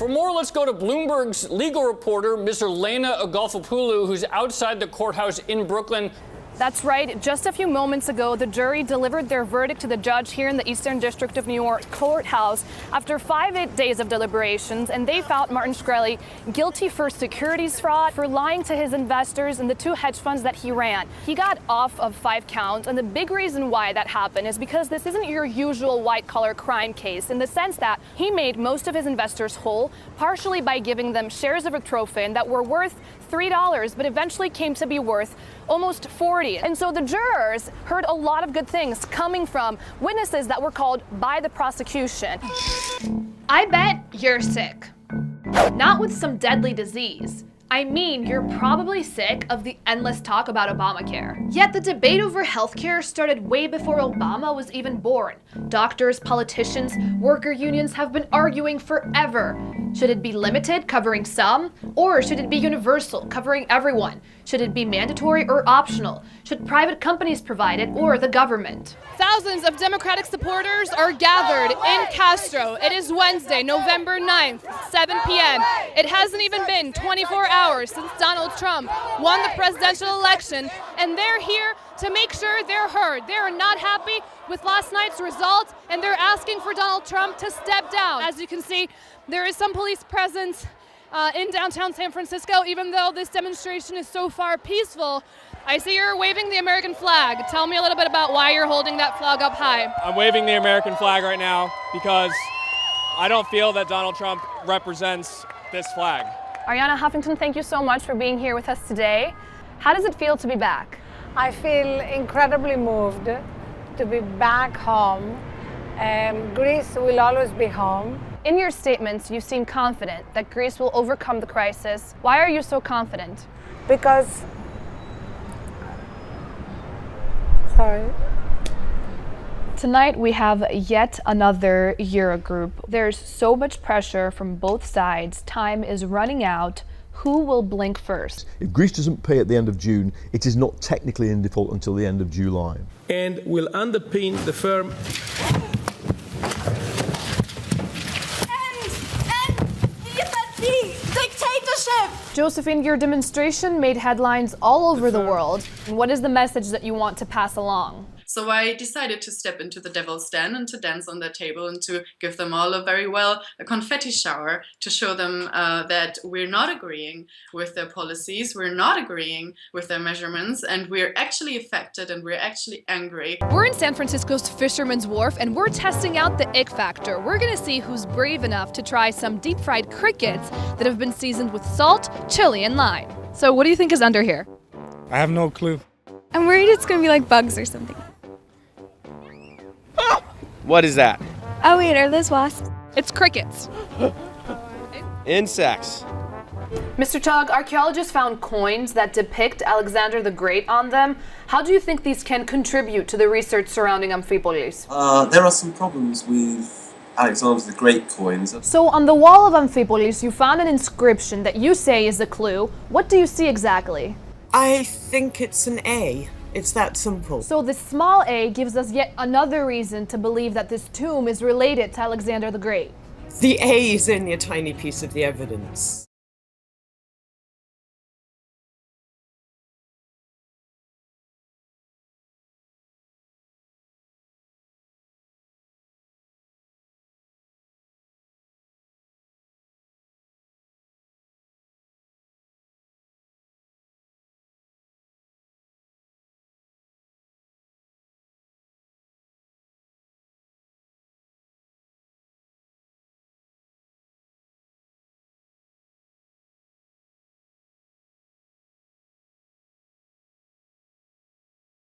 For more, let's go to Bloomberg's legal reporter, Misyrlena Egkolfopoulou, who's outside the courthouse in Brooklyn. That's right. Just a few moments ago, the jury delivered their verdict to the judge here in the Eastern District of New York courthouse after 5 days of deliberations, and they found Martin Shkreli guilty for securities fraud, for lying to his investors in the 2 hedge funds that he ran. He got off of 5 counts, and the big reason why that happened is because this isn't your usual white-collar crime case, in the sense that he made most of his investors whole, partially by giving them shares of Ectrofin that were worth $3, but eventually came to be worth almost $40. And so the jurors heard a lot of good things coming from witnesses that were called by the prosecution. I bet you're sick. Not with some deadly disease. I mean, you're probably sick of the endless talk about Obamacare. Yet the debate over healthcare started way before Obama was even born. Doctors, politicians, worker unions have been arguing forever. Should it be limited, covering some? Or should it be universal, covering everyone? Should it be mandatory or optional? Should private companies provide it or the government? Thousands of Democratic supporters are gathered in Castro. It is Wednesday, November 9th, 7 p.m. It hasn't even been 24 hours since Donald Trump won the presidential election, and they're here to make sure they're heard. They are not happy with last night's result, and they're asking for Donald Trump to step down. As you can see, there is some police presence in downtown San Francisco, even though this demonstration is so far peaceful. I see you're waving the American flag. Tell me a little bit about why you're holding that flag up high. I'm waving the American flag right now because I don't feel that Donald Trump represents this flag. Ariana Huffington, thank you so much for being here with us today. How does it feel to be back? I feel incredibly moved to be back home. Greece will always be home. In your statements, you seem confident that Greece will overcome the crisis. Why are you so confident? Because, sorry. Tonight we have yet another Eurogroup. There's so much pressure from both sides. Time is running out. Who will blink first? If Greece doesn't pay at the end of June, it is not technically in default until the end of July. And will underpin the firm. Josephine, your demonstration made headlines all over the world. What is the message that you want to pass along? So I decided to step into the devil's den and to dance on their table and to give them all a confetti shower to show them that we're not agreeing with their policies, we're not agreeing with their measurements, and we're actually affected and we're actually angry. We're in San Francisco's Fisherman's Wharf and we're testing out the ick factor. We're gonna see who's brave enough to try some deep-fried crickets that have been seasoned with salt, chili, and lime. So what do you think is under here? I have no clue. I'm worried it's gonna be like bugs or something. What is that? Oh wait, are those wasps? It's crickets. Insects. Mr. Chog, archaeologists found coins that depict Alexander the Great on them. How do you think these can contribute to the research surrounding Amphipolis? There are some problems with Alexander the Great coins. So on the wall of Amphipolis, you found an inscription that you say is a clue. What do you see exactly? I think it's an A. It's that simple. So the small a gives us yet another reason to believe that this tomb is related to Alexander the Great. The A is only a tiny piece of the evidence.